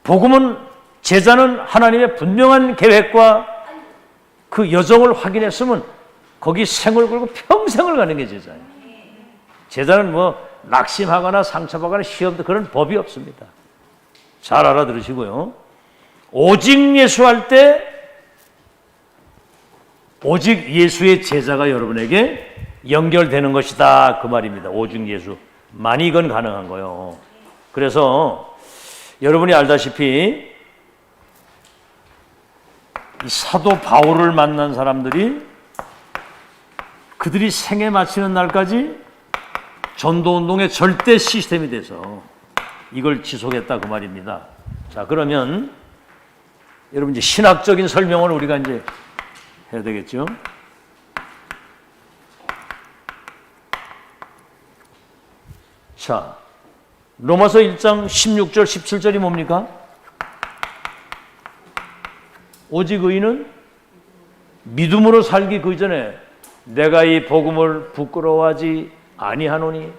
복음은 제자는 하나님의 분명한 계획과 그 여정을 확인했으면 거기 생을 걸고 평생을 가는 게 제자예요. 제자는 뭐 낙심하거나 상처받거나 시험도 그런 법이 없습니다. 잘 알아들으시고요. 오직 예수할 때 오직 예수의 제자가 여러분에게 연결되는 것이다 그 말입니다. 오직 예수만이 이건 가능한 거예요. 그래서 여러분이 알다시피 이 사도 바울을 만난 사람들이 그들이 생애 마치는 날까지 전도운동의 절대 시스템이 돼서 이걸 지속했다 그 말입니다. 자, 그러면 여러분 이제 신학적인 설명을 우리가 이제 해야 되겠죠? 자, 로마서 1장 16절 17절이 뭡니까? 오직 의인은 믿음으로 살기 그 전에 내가 이 복음을 부끄러워하지 아니하노니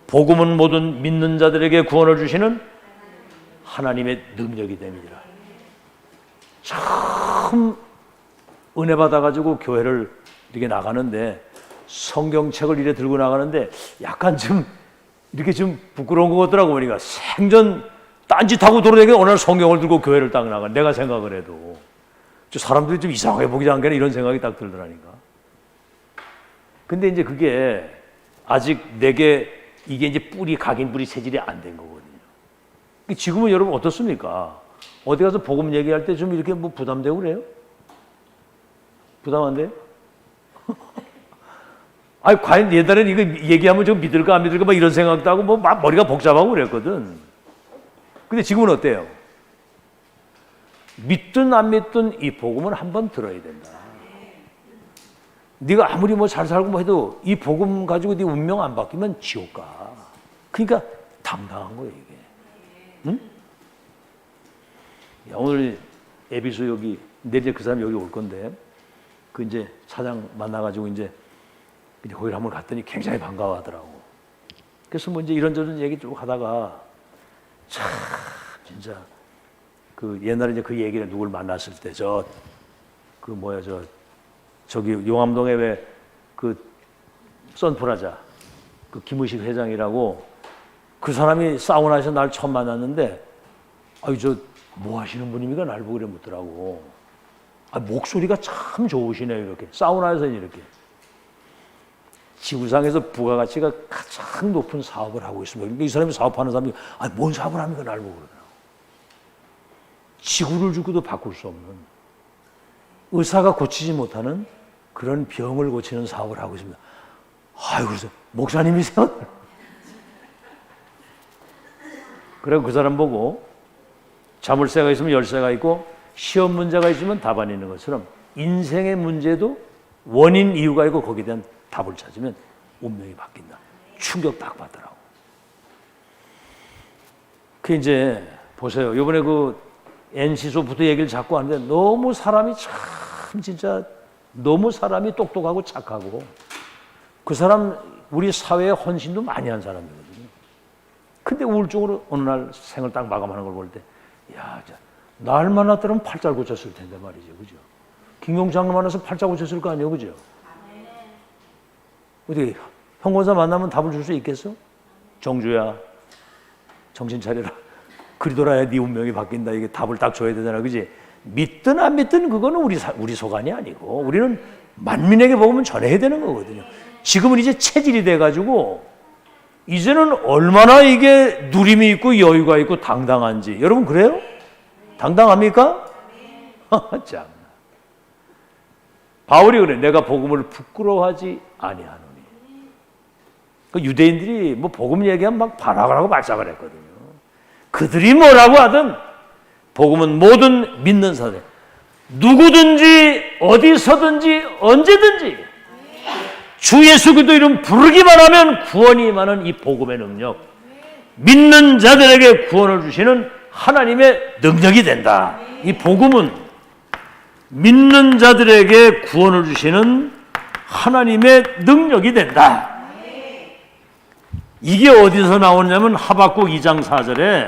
복음은 모든 믿는 자들에게 구원을 주시는 하나님의 능력이 됨이니라. 참 은혜 받아가지고 교회를 이렇게 나가는데 성경책을 이렇게 들고 나가는데 약간 좀 이렇게 좀 부끄러운 것 같더라고. 보니까 생전 딴짓하고 돌아다니는 오늘 성경을 들고 교회를 딱 나가. 내가 생각을 해도 저 사람들이 좀 이상하게 보이지 않겠나 이런 생각이 딱 들더라니까. 근데 이제 그게 아직 내게 이게 이제 뿌리 각인 뿌리 체질이 안 된 거거든요. 지금은 여러분 어떻습니까? 어디 가서 복음 얘기할 때 좀 이렇게 뭐 부담되고 그래요? 부담 안 돼요? 아니, 과연 옛날에는 이거 얘기하면 좀 믿을까 안 믿을까 막 이런 생각도 하고 뭐 막 머리가 복잡하고 그랬거든. 근데 지금은 어때요? 믿든 안 믿든 이 복음은 한번 들어야 된다. 네가 아무리 뭐 잘 살고 뭐 해도 이 복음 가지고 네 운명 안 바뀌면 지옥 가. 그러니까 당당한 거예요 이게. 응? 야, 오늘 에비소 여기 내일 그 사람 여기 올 건데 그 이제 사장 만나가지고 이제 거기를 한번 갔더니 굉장히 반가워하더라고. 그래서 뭐 이제 이런저런 얘기 쭉 하다가 참 진짜 그 옛날에 이제 그 얘기를 누굴 만났을 때 저기 용암동에 왜 그 선프라자 그 김의식 회장이라고 그 사람이 사우나에서 날 처음 만났는데 아유 저 뭐 하시는 분입니까? 날 보고 그래 묻더라고. 아, 목소리가 참 좋으시네요. 이렇게 사우나에서 이렇게 지구상에서 부가가치가 가장 높은 사업을 하고 있습니다. 그러니까 이 사람이 사업하는 사람이 아, 뭔 사업을 합니까? 날 보고 그러더라고. 지구를 주고도 바꿀 수 없는 의사가 고치지 못하는 그런 병을 고치는 사업을 하고 있습니다. 아유, 그래서 목사님이세요? 그리고 그 사람 보고 자물쇠가 있으면 열쇠가 있고 시험 문제가 있으면 답안이 있는 것처럼 인생의 문제도 원인 이유가 있고 거기에 대한 답을 찾으면 운명이 바뀐다. 충격 딱 받더라고. 그 이제 보세요. 이번에 그 NC 소프트 얘기를 자꾸 하는데 너무 사람이 참 진짜 너무 사람이 똑똑하고 착하고 그 사람 우리 사회에 헌신도 많이 한 사람이거든요. 근데 우울증으로 어느 날 생을 딱 마감하는 걸 볼 때 야, 날 만났더라면 팔자 고쳤을 텐데 말이죠. 그죠? 김용장 만나서 팔자 고쳤을 거 아니에요. 그죠? 어떻게 형권사 만나면 답을 줄 수 있겠어? 정주야, 정신 차려라. 그리더라야 네 운명이 바뀐다. 이게 답을 딱 줘야 되잖아. 그지? 믿든 안 믿든 그거는 우리 소관이 아니고 우리는 만민에게 복음은 전해야 되는 거거든요. 지금은 이제 체질이 돼가지고 이제는 얼마나 이게 누림이 있고 여유가 있고 당당한지. 여러분 그래요? 당당합니까? 참. 바울이 그래. 내가 복음을 부끄러워하지 아니하노니. 그 유대인들이 뭐 복음 얘기하면 막 반항을 하고 발작을 했거든요. 그들이 뭐라고 하든 복음은 모든 믿는 사람 누구든지 어디서든지 언제든지 주 예수 그리스도 이름 부르기만 하면 구원이 임하는 이 복음의 능력, 믿는 자들에게 구원을 주시는 하나님의 능력이 된다. 이 복음은 믿는 자들에게 구원을 주시는 하나님의 능력이 된다. 이게 어디서 나오냐면 하박국 2장 4절에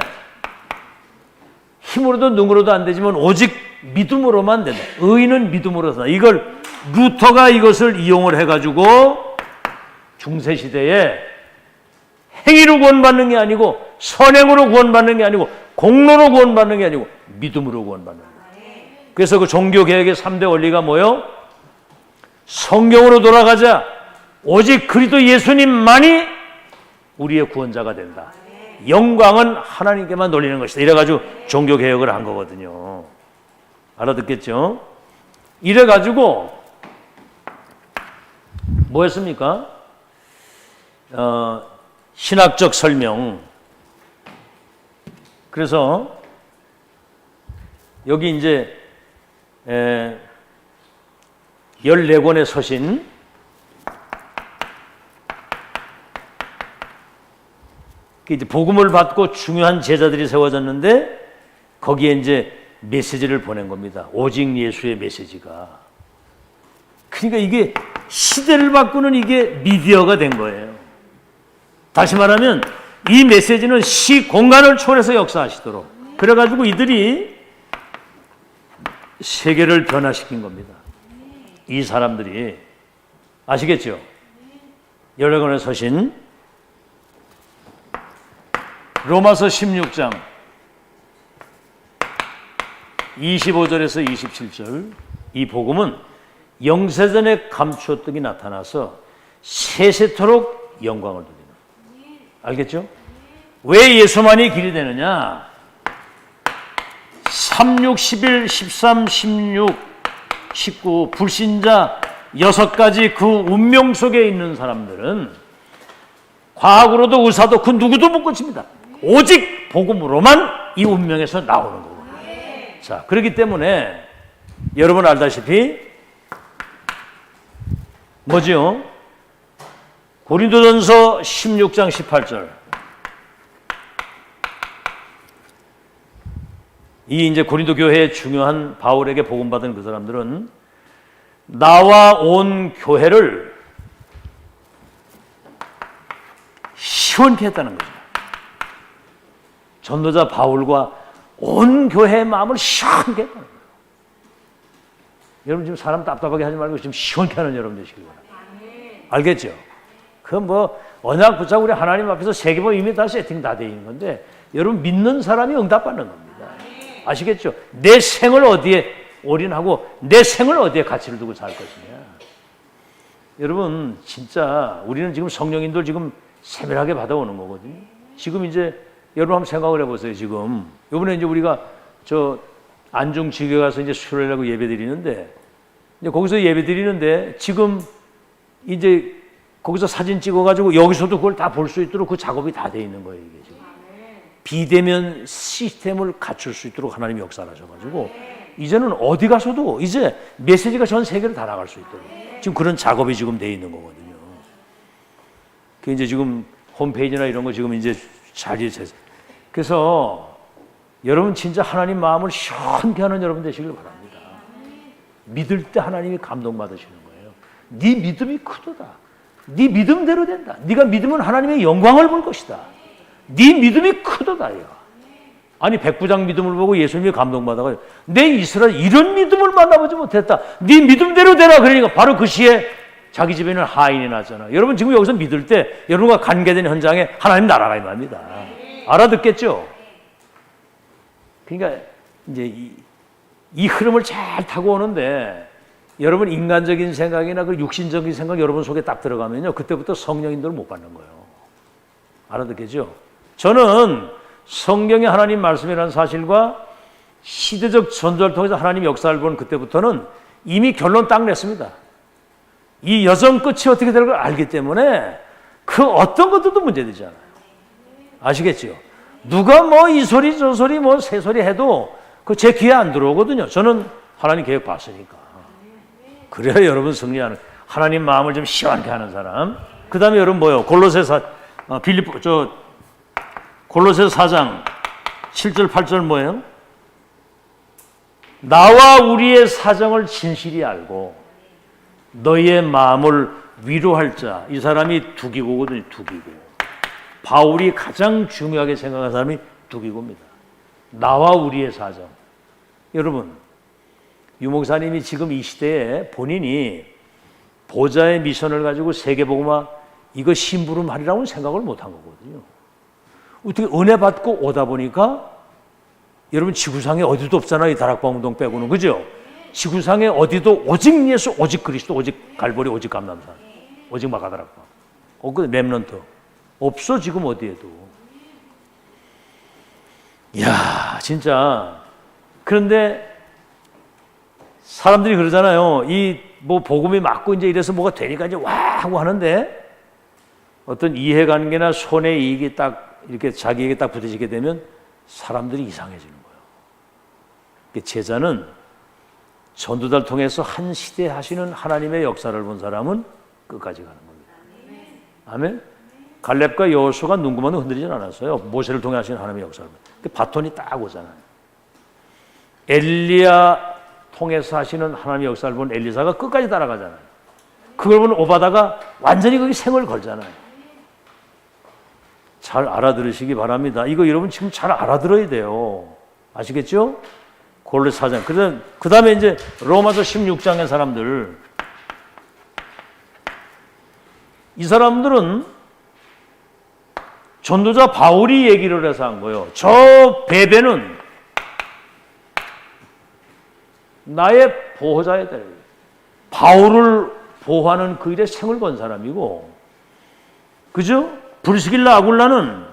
힘으로도 능으로도 안 되지만 오직 믿음으로만 된다. 의인은 믿음으로 산다. 이걸 루터가 이것을 이용을 해가지고 중세시대에 행위로 구원받는 게 아니고 선행으로 구원받는 게 아니고 공로로 구원받는 게 아니고 믿음으로 구원받는 거예요. 그래서 그 종교개혁의 3대 원리가 뭐예요? 성경으로 돌아가자. 오직 그리스도 예수님만이 우리의 구원자가 된다. 영광은 하나님께만 돌리는 것이다. 이래가지고 종교개혁을 한 거거든요. 알아듣겠죠? 이래가지고 뭐였습니까? 신학적 설명. 그래서 여기 이제 14권의 서신, 이제 복음을 받고 중요한 제자들이 세워졌는데 거기에 이제 메시지를 보낸 겁니다. 오직 예수의 메시지가. 그러니까 이게 시대를 바꾸는 이게 미디어가 된 거예요. 다시 말하면 이 메시지는 시 공간을 초월해서 역사하시도록. 그래가지고 이들이 세계를 변화시킨 겁니다. 이 사람들이. 아시겠죠? 14권의 서신 로마서 16장 25절에서 27절. 이 복음은 영세전에 감추었던 게 나타나서 세세토록 영광을 돌리는. 알겠죠? 왜 예수만이 길이 되느냐? 36, 11, 13, 16, 19 불신자 6가지 그 운명 속에 있는 사람들은 과학으로도 의사도 그 누구도 못 고칩니다. 오직 복음으로만 이 운명에서 나오는 거거든요. 자, 그렇기 때문에 여러분 알다시피 뭐지요? 고린도전서 16장 18절. 이 이제 고린도 교회의 중요한 바울에게 복음받은 그 사람들은 나와 온 교회를 시원케 했다는 거죠. 전도자 바울과 온 교회의 마음을 시원케 했다는 거예요. 여러분 지금 사람 답답하게 하지 말고 지금 시원케 하는 여러분 되시길 바랍니다. 알겠죠? 그 뭐 언약 붙잡고 우리 하나님 앞에서 세계보 이미 다 세팅 다 돼 있는 건데 여러분 믿는 사람이 응답받는 겁니다. 아시겠죠? 내 생을 어디에 올인하고 내 생을 어디에 가치를 두고 살 것이냐. 여러분 진짜 우리는 지금 성령인들 지금 세밀하게 받아오는 거거든요. 지금 이제 여러분 한번 생각을 해보세요. 지금 이번에 이제 우리가 저 안중 지교에 가서 이제 수요일 하고 예배 드리는데 이제 거기서 예배 드리는데 지금 이제 거기서 사진 찍어가지고 여기서도 그걸 다 볼 수 있도록 그 작업이 다 돼 있는 거예요. 이게 지금 비대면 시스템을 갖출 수 있도록 하나님이 역사를 하셔가지고 이제는 어디 가서도 이제 메시지가 전 세계로 다 나갈 수 있도록 지금 그런 작업이 지금 돼 있는 거거든요. 그 이제 지금 홈페이지나 이런 거 지금 이제 잘 이제 그래서 여러분 진짜 하나님 마음을 시원케 하는 여러분 되시길 바랍니다. 믿을 때 하나님이 감동받으시는 거예요. 네 믿음이 크도다. 네 믿음대로 된다. 네가 믿으면 하나님의 영광을 볼 것이다. 네 믿음이 크도다. 아니 백부장 믿음을 보고 예수님이 감동받아가지고 내 이스라엘 이런 믿음을 만나보지 못했다. 네 믿음대로 되라. 그러니까 바로 그 시에 자기 집에는 하인이 났잖아. 여러분 지금 여기서 믿을 때 여러분과 관계된 현장에 하나님 나라가 임합니다. 알아듣겠죠? 그러니까 이제 이 흐름을 잘 타고 오는데 여러분 인간적인 생각이나 그 육신적인 생각 여러분 속에 딱 들어가면요 그때부터 성령 인도를 못 받는 거예요. 알아듣겠죠? 저는 성경의 하나님 말씀이라는 사실과 시대적 전도를 통해서 하나님 역사를 본 그때부터는 이미 결론 딱 냈습니다. 이 여정 끝이 어떻게 될 걸 알기 때문에 그 어떤 것들도 문제되지 않아요. 아시겠죠? 누가 뭐 이 소리 저 소리 뭐 새 소리 해도 그 제 귀에 안 들어오거든요. 저는 하나님 계획 봤으니까. 그래야 여러분 승리하는 하나님 마음을 좀 시원케 하는 사람. 그 다음에 여러분 뭐요? 골로새 4장 7절 8절 뭐예요? 나와 우리의 사정을 진실히 알고 너희의 마음을 위로할 자. 이 사람이 두기고거든요. 두기고. 바울이 가장 중요하게 생각한 사람이 두기고입니다. 나와 우리의 사정. 여러분 유 목사님이 지금 이 시대에 본인이 보좌의 미션을 가지고 세계복음화 이거 심부름하리라고는 생각을 못한 거거든요. 어떻게 은혜 받고 오다 보니까 여러분 지구상에 어디도 없잖아요. 이 다락방운동 빼고는. 그죠? 지구상에 어디도 오직 예수, 오직 그리스도, 오직 갈보리, 오직 감람산, 오직 마가다락방. 그 렘넌트. 없어 지금 어디에도. 이야 진짜. 그런데 사람들이 그러잖아요. 이 뭐 복음이 맞고 이제 이래서 뭐가 되니까 이제 와 하고 하는데 어떤 이해관계나 손해 이익이 딱 이렇게 자기에게 딱 부딪히게 되면 사람들이 이상해지는 거예요. 제자는 전도자를 통해서 한 시대 하시는 하나님의 역사를 본 사람은 끝까지 가는 겁니다. 아멘. 갈렙과 여호수아가 눈구멍도 흔들리진 않았어요. 모세를 통해 하시는 하나님의 역사를. 그 바톤이 딱 오잖아요. 엘리야 통해서 하시는 하나님의 역사를 본 엘리사가 끝까지 따라가잖아요. 그걸 본 오바다가 완전히 거기 생을 걸잖아요. 잘 알아들으시기 바랍니다. 이거 여러분 지금 잘 알아들어야 돼요. 아시겠죠? 골로새 4장. 그 다음에 이제 로마서 16장의 사람들. 이 사람들은 전도자 바울이 얘기를 해서 한 거예요. 저 베베는 나의 보호자에 대해 바울을 보호하는 그 일에 생을 건 사람이고, 그죠? 브리스길라 아굴라는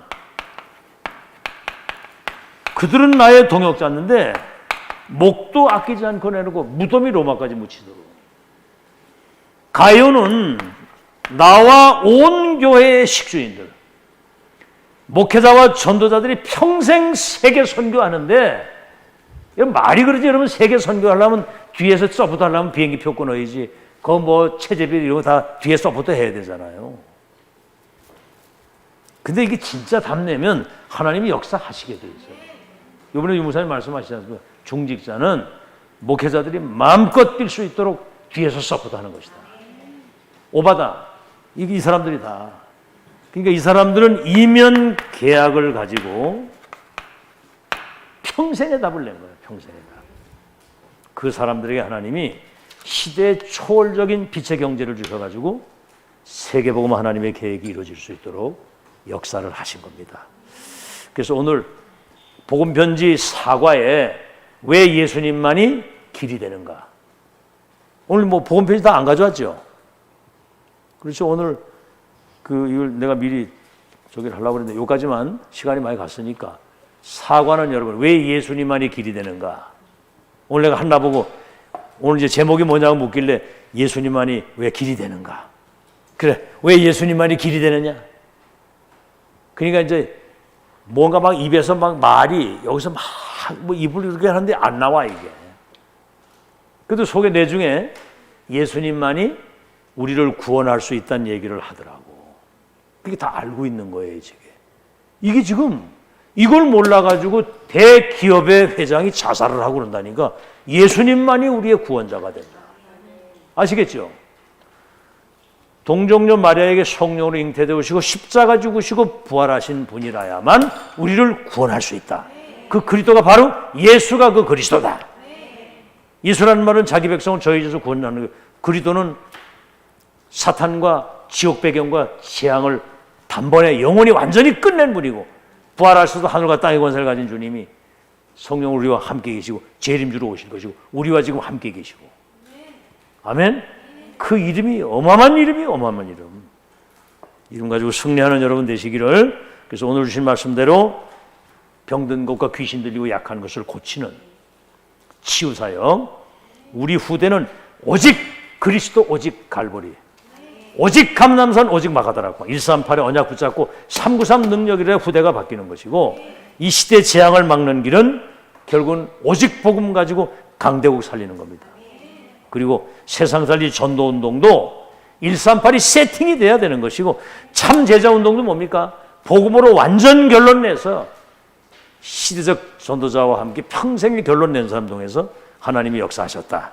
그들은 나의 동역자였는데 목도 아끼지 않고 내놓고 무덤이 로마까지 묻히도록. 가요는 나와 온 교회의 식주인들, 목회자와 전도자들이 평생 세계 선교하는데 말이 그러지. 여러분 세계 선교하려면 뒤에서 서포트 하려면 비행기 표 끊어야지. 그거 뭐 체제비 이런 거 다 뒤에 서포트 해야 되잖아요. 근데 이게 진짜 답내면 하나님이 역사하시게 돼 있어요. 이번에 유무사님 말씀하시지 않습니까? 중직자는 목회자들이 마음껏 뛸 수 있도록 뒤에서 서포트하는 것이다. 오바다. 이 사람들이 다. 그러니까 이 사람들은 이면 계약을 가지고 평생의 답을 낸 거예요. 평생의 답. 그 사람들에게 하나님이 시대 초월적인 빛의 경제를 주셔가지고 세계복음 하나님의 계획이 이루어질 수 있도록 역사를 하신 겁니다. 그래서 오늘 복음 편지 사과에 왜 예수님만이 길이 되는가? 오늘 뭐 복음 편지 다 안 가져왔죠? 그렇죠. 오늘 이걸 내가 미리 저기를 하려고 했는데 여기까지만 시간이 많이 갔으니까 사과는 여러분 왜 예수님만이 길이 되는가? 오늘 내가 하나 보고 오늘 이제 제목이 뭐냐고 묻길래 예수님만이 왜 길이 되는가? 그래 왜 예수님만이 길이 되느냐? 그러니까 이제 뭔가 막 입에서 막 말이 여기서 막 뭐 입을 이렇게 하는데 안 나와 이게. 그래도 속에 내중에 예수님만이 우리를 구원할 수 있다는 얘기를 하더라고. 그게 다 알고 있는 거예요, 지금. 이게 지금 이걸 몰라가지고 대기업의 회장이 자살을 하고 그런다니까 예수님만이 우리의 구원자가 된다. 아시겠죠? 동정녀 마리아에게 성령으로 잉태되시고 십자가 죽으시고 부활하신 분이라야만 우리를 구원할 수 있다. 그 그리스도가 바로 예수가 그 그리스도다. 예수라는 말은 자기 백성을 저희에서 구원하는 거예요. 그리스도는 사탄과 지옥 배경과 재앙을 단번에 영원히 완전히 끝낸 분이고 부활하셔서 하늘과 땅의 권세를 가진 주님이 성령 우리와 함께 계시고 재림주로 오실 것이고 우리와 지금 함께 계시고 아멘. 그 이름이 어마어마한 이름이 어마어마한 이름 가지고 승리하는 여러분 되시기를. 그래서 오늘 주신 말씀대로 병든 것과 귀신 들리고 약한 것을 고치는 치유사역. 우리 후대는 오직 그리스도 오직 갈보리 오직 감남산 오직 마가다락방 138의 언약 붙잡고 393 능력이라 후대가 바뀌는 것이고 이 시대 재앙을 막는 길은 결국은 오직 복음 가지고 강대국 살리는 겁니다. 그리고 세상 살리 전도운동도 138이 세팅이 돼야 되는 것이고 참 제자운동도 뭡니까? 복음으로 완전 결론 내서 시대적 전도자와 함께 평생의 결론 낸 사람 통해서 하나님이 역사하셨다.